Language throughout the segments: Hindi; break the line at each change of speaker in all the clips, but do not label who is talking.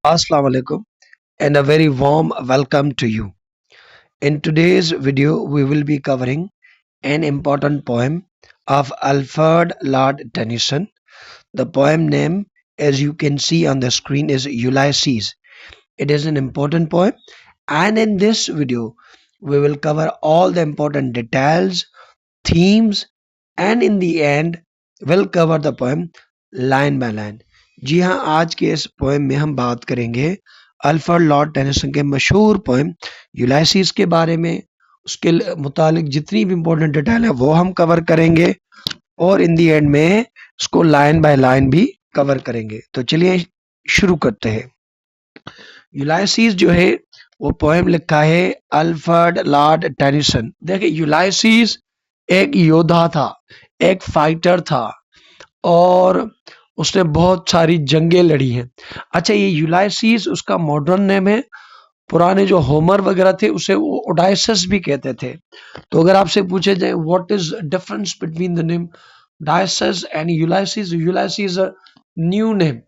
Assalamu alaikum and a very warm welcome to you. In today's video, we will be covering an important poem of Alfred Lord Tennyson. The poem name, as you can see on the screen, is Ulysses. It is an important poem, and in this video, we will cover all the important details, themes, and in the end, we'll cover the poem line by line. जी हाँ, आज के इस पोएम में हम बात करेंगे अल्फ्रेड लॉर्ड टेनिसन के मशहूर पोएम यूलाइसिस के बारे में। उसके मुतालिक जितनी भी इम्पोर्टेंट डिटेल है वो हम कवर करेंगे और इन दी एंड में इसको लाइन बाय लाइन भी कवर करेंगे। तो चलिए शुरू करते हैं। यूलाइसिस जो है वो पोएम लिखा है अल्फ्रेड लॉर्ड टेनिसन। देखिए, यूलाइसिस एक योद्धा था, एक फाइटर था और उसने बहुत सारी जंगें लड़ी हैं। अच्छा, ये यूलाइसिस उसका मॉडर्न नेम है। पुराने जो होमर वगैरह थे उसे वो ओडाइसस भी कहते थे। तो अगर आपसे पूछे जाए what is difference between the name Odysseus and Ulysses, Ulysses new name.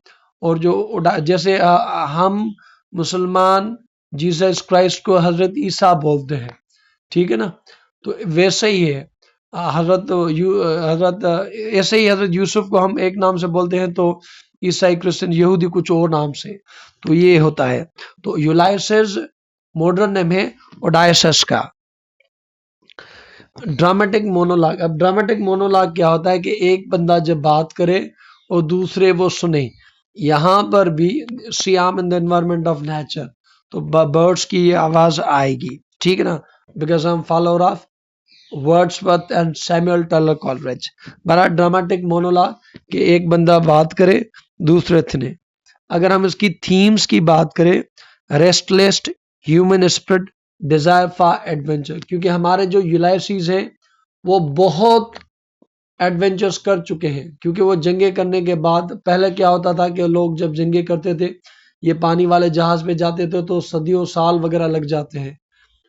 और जो जैसे हम मुसलमान जीसस क्राइस्ट को हजरत ईसा बोलते हैं, ठीक है ना, तो वैसे ही है हजरत ऐसे ही हजरत यूसुफ को हम एक नाम से बोलते हैं तो ईसाई क्रिश्चियन यहूदी कुछ और नाम से, तो ये होता है। तो यूलाइसिस मॉडर्न नेम है ओडाइसस का। Dramatic monologue. अब ड्रामेटिक मोनोलॉग क्या होता है कि एक बंदा जब बात करे और दूसरे वो सुने। यहाँ पर भी SIAM in the environment of nature, तो बर्ड्स की ये आवाज आएगी, ठीक है ना, बिकॉज हम follower of Wordsworth and Samuel taller Coleridge. बड़ा ड्रामेटिक मोनोलॉग कि एक बंदा बात करे दूसरे सुने। अगर हम इसकी थीम्स की बात करें, restless human spirit, desire for adventure, क्योंकि हमारे जो यूलाइसिस हैं वो बहुत एडवेंचर्स कर चुके हैं। क्योंकि वो जंगे करने के बाद, पहले क्या होता था कि लोग जब जंगे करते थे ये पानी वाले जहाज पे जाते थे तो सदियों साल वगैरह लग जाते हैं,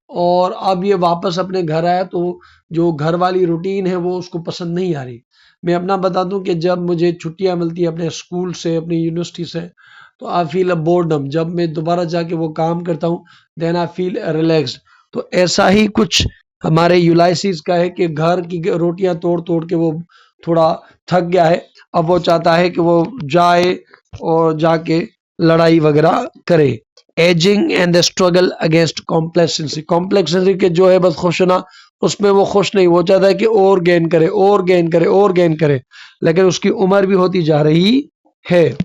और अब ये वापस अपने घर आया तो जो घर वाली रूटीन है वो उसको पसंद नहीं आ रही। मैं अपना बता दूं कि जब मुझे छुट्टियां मिलती है अपने स्कूल से, अपनी यूनिवर्सिटी से, तो आई फील अ बोर्डम। जब मैं दोबारा जाके वो काम करता हूँ देन आई फील रिलैक्स्ड। तो ऐसा ही कुछ हमारे यूलाइसिस का है कि घर की रोटियां तोड़ तोड़ के वो थोड़ा थक गया है। अब वो चाहता है कि वो जाए और जाके लड़ाई वगैरह करे। Ageing and the struggle against complacency. Complacency के जो है बस खुश होना, उसमें वो खुश नहीं। वो चाहता है कि और गेन करे और गेन करे और गेन करे, लेकिन उसकी उम्र भी होती जा रही है।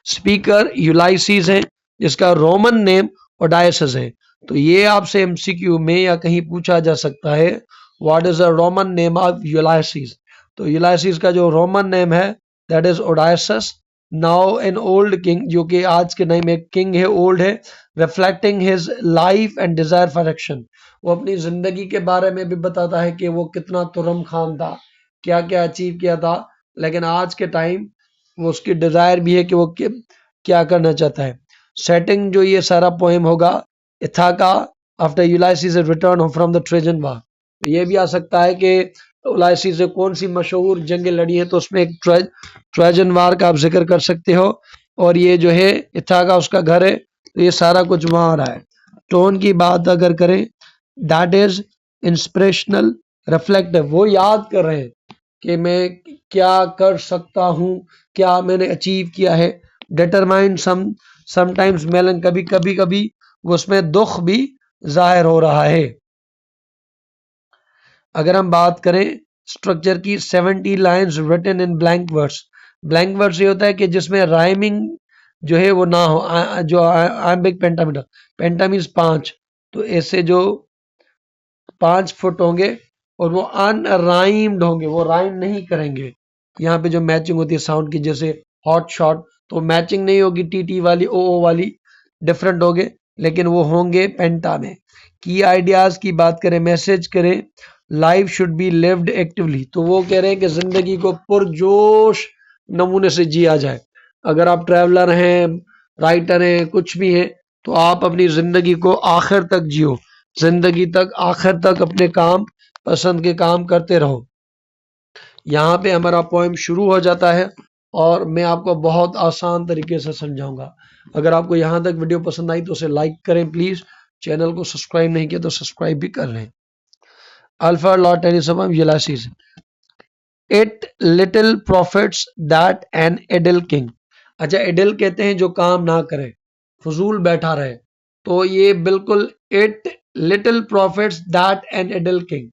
स्पीकर यूलाइसिस है जिसका रोमन नेम ओडाइसस है। तो ये आपसे एमसीक्यू में या कहीं पूछा जा सकता है, what is the Roman name of Ulysses. तो यूलाइसिस का जो रोमन नेम है that is Odysseus. Now an old king, जो कि आज के टाइम में किंग है, ओल्ड है, reflecting his life and desire for action. वो अपनी जिंदगी के बारे में भी बताता है कि वो कितना तुरम खान था, क्या क्या अचीव किया था, लेकिन आज के टाइम वो उसकी डिजायर भी है कि वो क्या करना चाहता है। सेटिंग जो ये सारा पोएम होगा, Ithaca after Ulysses return from the Trojan war. ये भी आ सकता है कि यूलाइसिस से कौन सी मशहूर जंगें लड़ी हैं, तो उसमें एक ट्रोजन वार का आप जिक्र कर सकते हो। और ये जो है इथाका उसका घर है, तो ये सारा कुछ वहां आ रहा है। टोन की बात अगर करें, दैट इज इंस्पिरेशनल रिफ्लेक्टिव। वो याद कर रहे हैं कि मैं क्या कर सकता हूँ, क्या मैंने अचीव किया है। डिटरमाइन समटाइम्स मेलन, कभी कभी वो उसमें दुख भी जाहिर हो रहा है। अगर हम बात करें स्ट्रक्चर की, 70 lines written in blank words. Blank words ये होता है कि जिसमें राइमिंग जो है वो ना हो, जो आइम्बिक पेंटामीटर, पेंटा मीन्स 5, तो ऐसे जो 5 फुट होंगे और वो अनराइम्ड होंगे, वो राइम नहीं करेंगे। यहाँ पे जो मैचिंग होती है साउंड की, जैसे हॉट शॉट, तो मैचिंग नहीं होगी, टी वाली ओ वाली डिफरेंट होंगे, लेकिन वो होंगे पेंटा में। की आइडियाज की बात करें, मैसेज करें, life should be lived actively, तो वो कह रहे हैं कि जिंदगी को पुरजोश नमूने से जिया जाए। अगर आप ट्रैवलर हैं, राइटर हैं, कुछ भी हैं, तो आप अपनी जिंदगी को आखिर तक जियो, जिंदगी तक आखिर तक अपने काम, पसंद के काम करते रहो। यहाँ पे हमारा पोएम शुरू हो जाता है और मैं आपको बहुत आसान तरीके से समझाऊंगा। अगर आपको यहाँ तक वीडियो पसंद आई तो उसे लाइक करें प्लीज, चैनल को सब्सक्राइब नहीं किया तो सब्सक्राइब भी कर लें। अल्फा Lord Tennyson Ulysses, it little profits that an idle king. अच्छा, एडल कहते हैं जो काम ना करे, फजूल बैठा रहे, तो ये बिल्कुल it little profits that an idle king.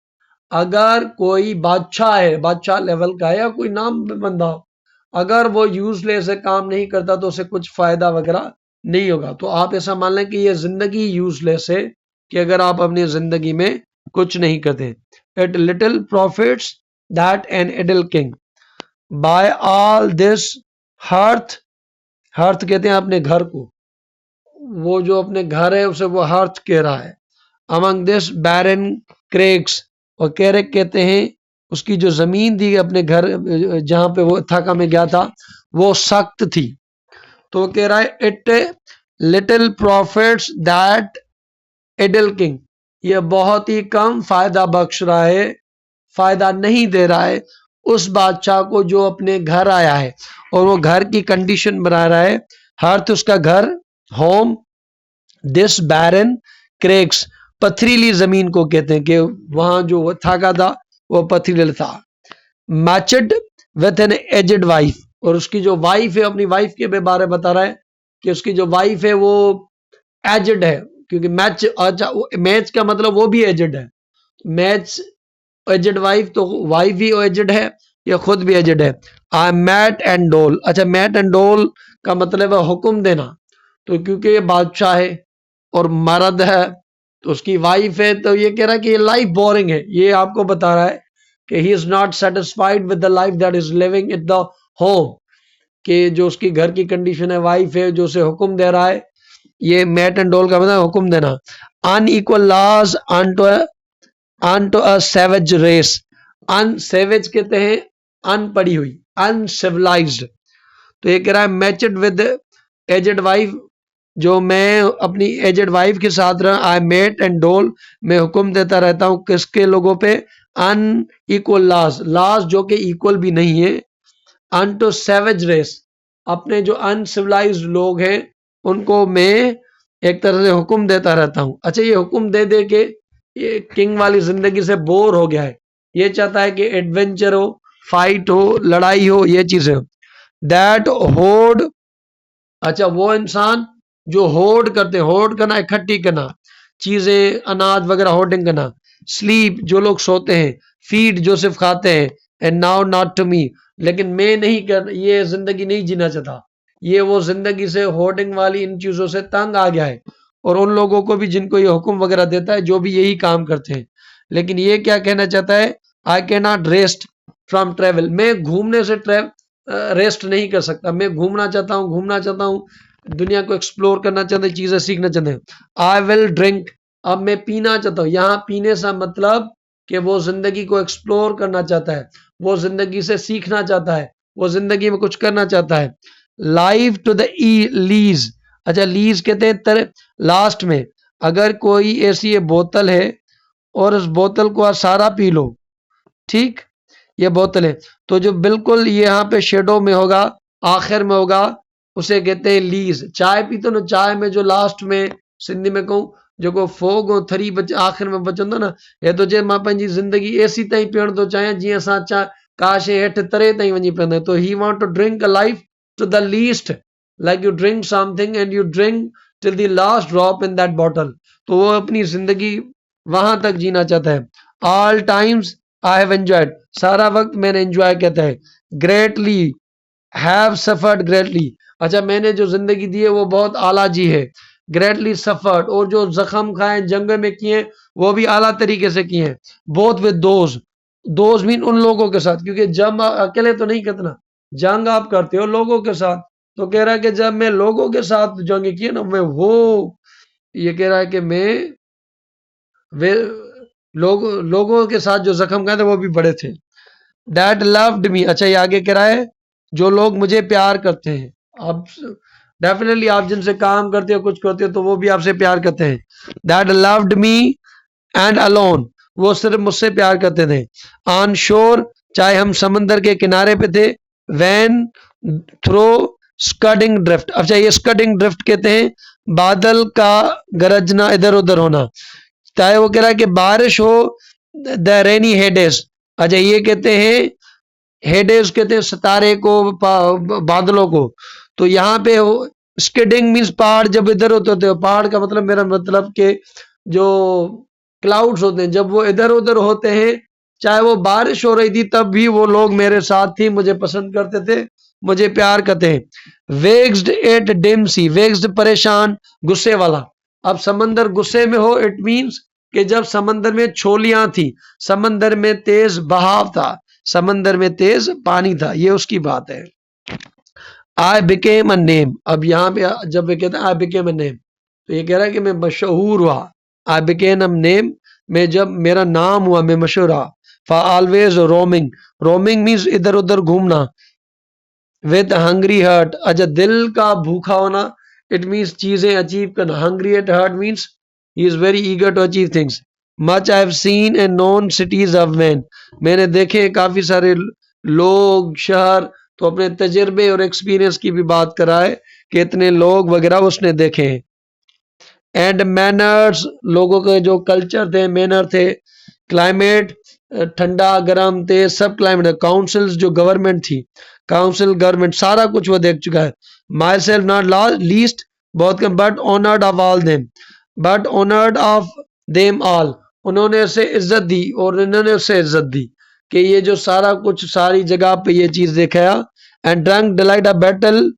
अगर कोई बादशाह है, बादशाह लेवल का है या कोई नाम बंदा हो, अगर वो यूजलेस से काम नहीं करता तो उसे कुछ फायदा वगैरह नहीं होगा। तो आप ऐसा मान लें कि ये जिंदगी यूजलेस है कि अगर आप अपनी जिंदगी में कुछ नहीं करते। It little profits that an idle king by all this hearth, hearth कहते हैं अपने घर को, वो जो अपने घर है उसे वो हर्थ कह रहा है। अमंग दिस बैरन क्रेक्स, और कैरेक कहते हैं उसकी जो जमीन थी अपने घर जहां पे वो थाका में गया था वो सख्त थी। तो कह रहा है it little profits that idle king, ये बहुत ही कम फायदा बख्श रहा है, फायदा नहीं दे रहा है उस बादशाह को जो अपने घर आया है और वो घर की कंडीशन बना रहा है। हर्थ उसका घर, होम, दिस बैरन क्रेक्स, पथरीली जमीन को कहते हैं कि वहां जो वो थाका था वो पथरीला था। Matched with an aged wife, और उसकी जो वाइफ है, अपनी वाइफ के बारे में बता रहा है कि उसकी जो वाइफ है वो एजेड है, क्योंकि मैच, अच्छा मैच का मतलब वो भी एजेड है, मैच एजेड वाइफ, तो वाइफ भी एजेड है, या खुद भी एजेड है। आई मैट एंड डोल, अच्छा मैट एंड डोल का मतलब है हुक्म देना, तो क्योंकि ये बादशाह है और मर्द है तो उसकी वाइफ है, तो ये कह रहा है कि ये लाइफ बोरिंग है। ये आपको बता रहा है कि he is not satisfied with the life that is living in the home, कि जो उसकी घर की कंडीशन है, वाइफ है जो उसे हुक्म दे रहा है। ये मैट एंड डोल का मतलब हुक्म देना। Unequal laws unto a savage race, savage कहते हैं अनपढ़ी हुई, uncivilized। तो ये कह रहा है मैचड विद एजेड वाइफ, जो मैं अपनी एजेड वाइफ के साथ रहा। आई मेट एंड डोल, मैं हुक्म देता रहता हूँ किसके लोगों पे, अनइक्वल लॉज, लॉज जो कि इक्वल भी नहीं है, unto savage race, अपने जो अनसिविलाइज्ड लोग हैं उनको मैं एक तरह से हुक्म देता रहता हूँ। अच्छा, ये हुक्म दे दे के ये किंग वाली जिंदगी से बोर हो गया है, ये चाहता है कि एडवेंचर हो, फाइट हो, लड़ाई हो, ये चीजें हो। दैट होर्ड, अच्छा वो इंसान जो होर्ड करते, होर्ड करना इकट्ठी करना चीजें, अनाज वगैरह, होर्डिंग करना। स्लीप, जो लोग सोते हैं। फीड, जो सिर्फ खाते हैं। And now not to me, लेकिन मैं नहीं कर, ये जिंदगी नहीं जीना चाहता। ये वो जिंदगी से, होर्डिंग वाली इन चीजों से तंग आ गया है, और उन लोगों को भी जिनको ये हुक्म वगैरह देता है जो भी यही काम करते हैं। लेकिन ये क्या कहना चाहता है, I can not rest from travel, मैं घूमने से रेस्ट नहीं कर सकता, मैं घूमना चाहता हूँ, घूमना चाहता हूँ, दुनिया को एक्सप्लोर करना चाहते हैं, चीजें सीखना चाहते हैं। आई विल ड्रिंक, अब मैं पीना चाहता हूँ। यहाँ पीने से मतलब कि वो जिंदगी को एक्सप्लोर करना चाहता है, वो जिंदगी से सीखना चाहता है, वो जिंदगी में कुछ करना चाहता है। लाइफ टू द लीज, अच्छा लीज कहते हैं लास्ट में, अगर कोई ऐसी ये बोतल है और उस बोतल को सारा पी लो, ठीक, ये बोतल है, तो जो बिल्कुल ये यहाँ पे शेडो में होगा, आखिर में होगा, उसे कहते हैं लीज। चाय पीते ना, चाय में जो लास्ट में, सिंधी में कहूँ जो को फोग हो थरी बच आखिर में बचंदो ना, ये तो जे मां पंहिंजी जिंदगी एसी ताईं पीअण थो चाहियां जीअं असां काश हेठि तरे ताईं वञी पीअंदा। तो he want to drink a life to the least, like you drink something and you drink till the last drop in that bottle, तो वो अपनी जिंदगी वहां तक जीना चाहता है। All times I have enjoyed, सारा वक्त मैंने एंजॉय कहता है। ग्रेटली, हैव सफर्ड ग्रेटली, अच्छा मैंने जो जिंदगी दी है वो बहुत आला जी है। ग्रेटली सफर्ड, और जो जख्म खाए जंग में किए वो भी आला तरीके से किए। Both with those, those mean उन लोगों के साथ, क्योंकि जब अकेले तो नहीं करना, जंग आप करते हो लोगों के साथ। तो कह रहा है कि जब मैं लोगों के साथ जंग किए ना, मैं वो, ये कह रहा है कि मैं वे लोगों के साथ जो जख्म खाए थे वो भी बड़े थे। दैट लव्ड मी, अच्छा ये आगे कह रहा है जो लोग मुझे प्यार करते हैं। अब डेफिनेटली आप जिनसे काम करते हो, कुछ करते हो, तो वो भी आपसे प्यार करते हैं। That loved me and alone, वो सिर्फ मुझसे प्यार करते थे। ऑन शोर, चाहे हम समंदर के किनारे पे थे। वैन थ्रो स्कडिंग ड्रिफ्ट, अच्छा ये स्कडिंग ड्रिफ्ट कहते हैं बादल का गरजना, इधर उधर होना। चाहे वो कह रहा है कि बारिश हो, द रेनी हेडेस, अच्छा ये कहते हैं हेडेस कहते हैं सितारे को, बादलों को। तो यहाँ पे स्किडिंग मीन्स पहाड़ जब इधर होते होते, पहाड़ का मतलब मेरा मतलब कि जो क्लाउड्स होते हैं जब वो इधर उधर होते हैं, चाहे वो बारिश हो रही थी तब भी वो लोग मेरे साथ थी, मुझे पसंद करते थे, मुझे प्यार करते हैं। वेग्स्ड एट डिम सी, वेग्स्ड परेशान, गुस्से वाला। अब समंदर गुस्से में हो, इट मीन्स कि जब समंदर में छोलियां थी, समंदर में तेज बहाव था, समंदर में तेज पानी था, ये उसकी बात है। आई बिकेम अ नेम, अब यहाँ पे जब वे कहते हैं आई बिकेम अ नेम, तो ये कह रहा है कि मैं मशहूर हुआ। आई बिकेम अ नेम, मैं जब मेरा नाम हुआ, मैं मशहूर रहा। For always roaming, roaming means इधर उधर घूमना। विद हंग्री हर्ट, अच्छा दिल का भूखा होना, इट मीन्स चीजें अचीव करना। Hungry at heart means he is very eager to achieve things. Much I have seen and known cities of man, मैंने देखे काफी सारे लोग शहर, तो अपने तजर्बे और एक्सपीरियंस की भी बात करा है कि इतने लोग वगैरह उसने देखे हैं। एंड मैनर्स, लोगों के जो कल्चर थे, मैनर थे। क्लाइमेट, ठंडा गर्म थे सब क्लाइमेट। काउंसिल्स, जो गवर्नमेंट थी, काउंसिल गवर्नमेंट, सारा कुछ वो देख चुका है। माई सेल्फ नॉट लीस्ट, बहुत कम, but honoured of all them, but honoured of them all, उन्होंने उसे इज्जत दी और इन्होंने उसे इज्जत दी कि ये जो सारा कुछ सारी जगह पे ये चीज दिखाया। And drunk delight a battle,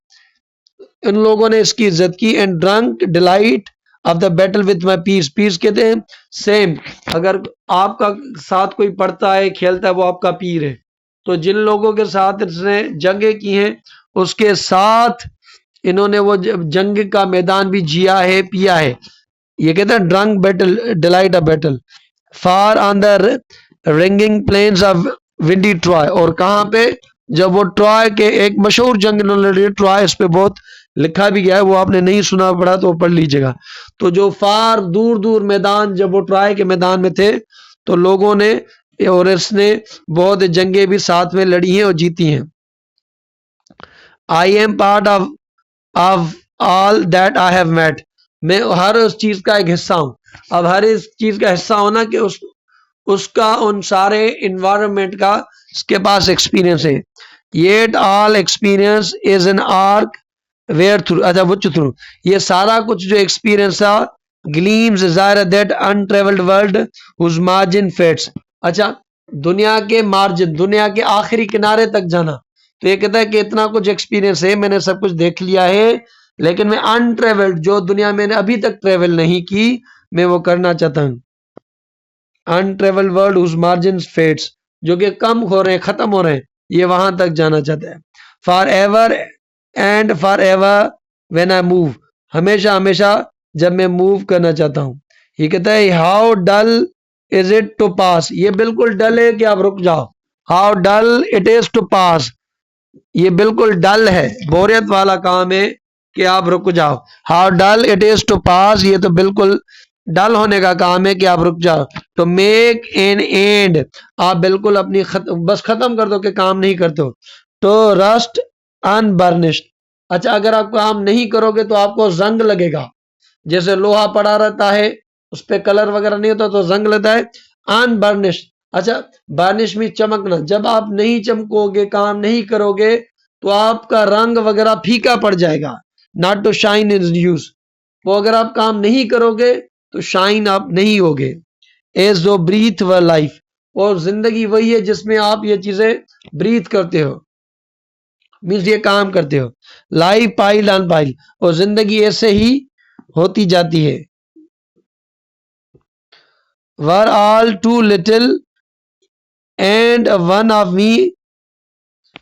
इन लोगों ने इसकी इज्जत की। And drunk delight of the battle with my peers, peers कहते हैं सेम, अगर आपका साथ कोई पढ़ता है खेलता है वो आपका पीर है। तो जिन लोगों के साथ इसने जंगें की हैं उसके साथ इन्होंने वो जंग का मैदान भी जिया है, पिया है। ये कहते हैं drunk battle delight a battle. Far on the ringing plains of windy Troy, और कहाँ पे, जब वो ट्रॉय के एक मशहूर जंग इन्होंने ट्रॉय, इस पे बहुत लिखा भी गया है, वो आपने नहीं सुना पड़ा तो पढ़ लीजिएगा। तो जो फार दूर दूर मैदान, जब वो ट्रॉय के मैदान में थे तो लोगों ने और इसने बहुत जंगें भी साथ में लड़ी हैं और जीती हैं। I am part of all that I have met, मैं हर उस चीज का एक हिस्सा हूं। अब हर इस चीज का हिस्सा होना कि उसका उन सारे इन्वायरमेंट का इसके पास एक्सपीरियंस है। Yet all experience is an arch where through, अच्छा वो थ्रू, ये सारा कुछ जो एक्सपीरियंस था, ग्लीम्स ज़ाहिर that untravelled world whose margin fades, अच्छा दुनिया के मार्जिन, दुनिया के आखिरी किनारे तक जाना। तो ये कहता है कि इतना कुछ एक्सपीरियंस है, मैंने सब कुछ देख लिया है, लेकिन मैं अनट्रेवल्ड, जो दुनिया मैंने अभी तक ट्रेवल नहीं की, मैं वो करना चाहता हूँ। अनट्रेवल्ड वर्ल्ड हुज मार्जिन फेट्स, जो कि कम हो रहे हैं, खत्म हो रहे हैं, ये वहां तक जाना चाहता है। For ever and for ever when I move, हमेशा हमेशा जब मैं मूव करना चाहता हूँ। ये कहता है how dull is it to pause, ये बिल्कुल डल है कि आप रुक जाओ। How dull it is to pause, ये बिल्कुल डल है, बोरियत वाला काम है कि आप रुक जाओ। How dull it is to pause, ये तो बिल्कुल डल होने का काम है कि आप रुक जाओ। तो मेक एन एंड, आप बिल्कुल अपनी बस खत्म कर दो कि काम नहीं करते हो। तो रस्ट अनबर्निश्ड, अच्छा अगर आप काम नहीं करोगे तो आपको जंग लगेगा, जैसे लोहा पड़ा रहता है उस पर कलर वगैरह नहीं होता तो जंग लगता है। अनबर्निश्ड, अच्छा बार्निश में चमकना, जब आप नहीं चमकोगे, काम नहीं करोगे तो आपका रंग वगैरह फीका पड़ जाएगा। Not to shine in use, वो अगर आप काम नहीं करोगे तो शाइन आप नहीं होगे। एज जो ब्रीथ व लाइफ, और जिंदगी वही है जिसमें आप ये चीजें ब्रीथ करते हो, मीन्स ये काम करते हो। लाइफ पाइल ऑन पाइल, और जिंदगी ऐसे ही होती जाती है। Were all too little and one of me,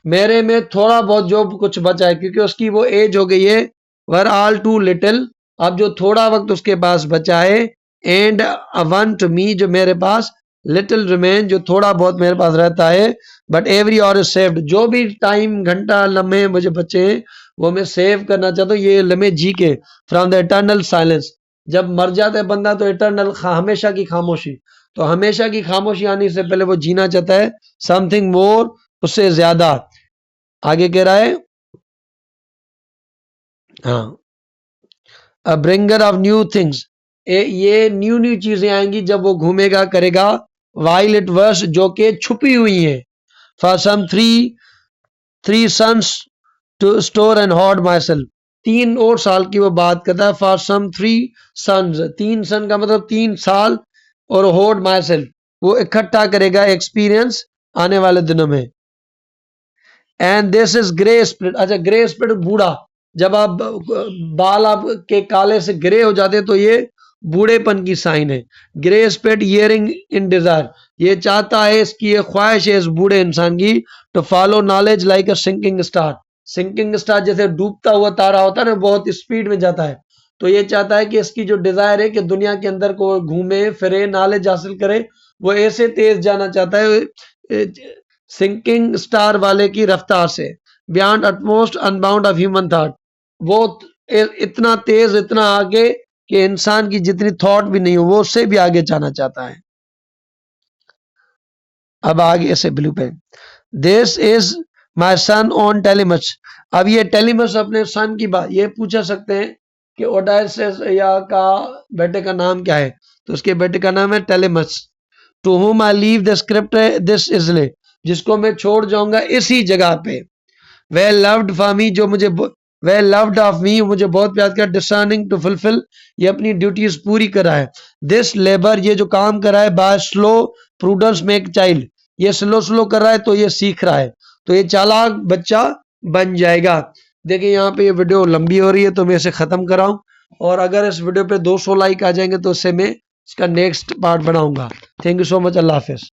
मेरे में थोड़ा बहुत जो कुछ बचा है, क्योंकि उसकी वो एज हो गई है। वर ऑल टू लिटिल, अब जो थोड़ा वक्त उसके पास बचा है। एंड वन टू मी, जो मेरे पास लिटिल रिमेन, जो थोड़ा बहुत मेरे पास रहता है। But every hour is saved, जो भी टाइम घंटा लम्हे मुझे बचे हैं वो मैं सेव करना चाहता हूँ, ये लम्हे जी के, फ्रॉम द इटर्नल साइलेंस। जब मर जाता है बंदा तो इटर्नल हमेशा की खामोशी, तो हमेशा की खामोशी आने से पहले वो जीना चाहता है समथिंग मोर, उससे ज्यादा। आगे कह रहा है हाँ, अ ब्रिंगर ऑफ न्यू थिंग्स, ये न्यू न्यू चीजें आएंगी जब वो घूमेगा करेगा। वाइल इट वर्स, जो कि छुपी हुई है। For some three suns to store and hoard myself, 3 और साल की वो बात करता है। फॉर सम 3 सन्स, 3 सन का मतलब 3 साल, और होल्ड माई सेल्फ, वो इकट्ठा करेगा एक्सपीरियंस आने वाले दिनों में। And this is grey split, अच्छा ग्रे स्प्लिट बूढ़ा, जब आप बाल आपके काले से ग्रे हो जाते हैं तो ये बूढ़ेपन की साइन है। ग्रे स्प्लिट ईयरिंग इन डिजायर, ये चाहता है, इसकी ये ख्वाहिश है इस बूढ़े इंसान की, to follow knowledge like a sinking star. Sinking star जैसे डूबता हुआ तारा होता है ना, बहुत स्पीड में जाता है, तो ये चाहता है कि इसकी जो डिजायर है कि दुनिया के अंदर को घूमे फिरे नॉलेज हासिल करे, वो ऐसे तेज जाना चाहता है सिंकिंग स्टार वाले की रफ्तार से। Beyond utmost unbound of human thought, वो इतना तेज इतना आगे कि इंसान की जितनी थॉट भी नहीं हो वो उससे भी आगे जाना चाहता है। अब आगे से ब्लू पे, this is my son own Telemachus. अब ये टेलीमच अपने सन की बात ये पूछा सकते हैं कि ओडाइसिस या का बेटे का नाम क्या है, तो उसके बेटे का नाम है Telemachus. To whom I leave the स्क्रिप्ट दिस इजले, जिसको मैं छोड़ जाऊंगा इसी जगह पे। वह लव्ड फॉर मी, जो मुझे वह लव्ड ऑफ मी, मुझे बहुत प्यार किया। डिसर्निंग टू फुलफिल, ये अपनी ड्यूटीज पूरी करा है। दिस लेबर, ये जो काम कर रहा है। By slow prudence make child, ये स्लो स्लो कर रहा है तो ये सीख रहा है, तो ये चालाक बच्चा बन जाएगा। देखिए यहाँ पे ये वीडियो लंबी हो रही है तो मैं इसे खत्म कराऊं, और अगर इस वीडियो पे 200 लाइक आ जाएंगे तो उससे मैं इसका नेक्स्ट पार्ट बनाऊंगा। Thank you so much, Allah Hafiz.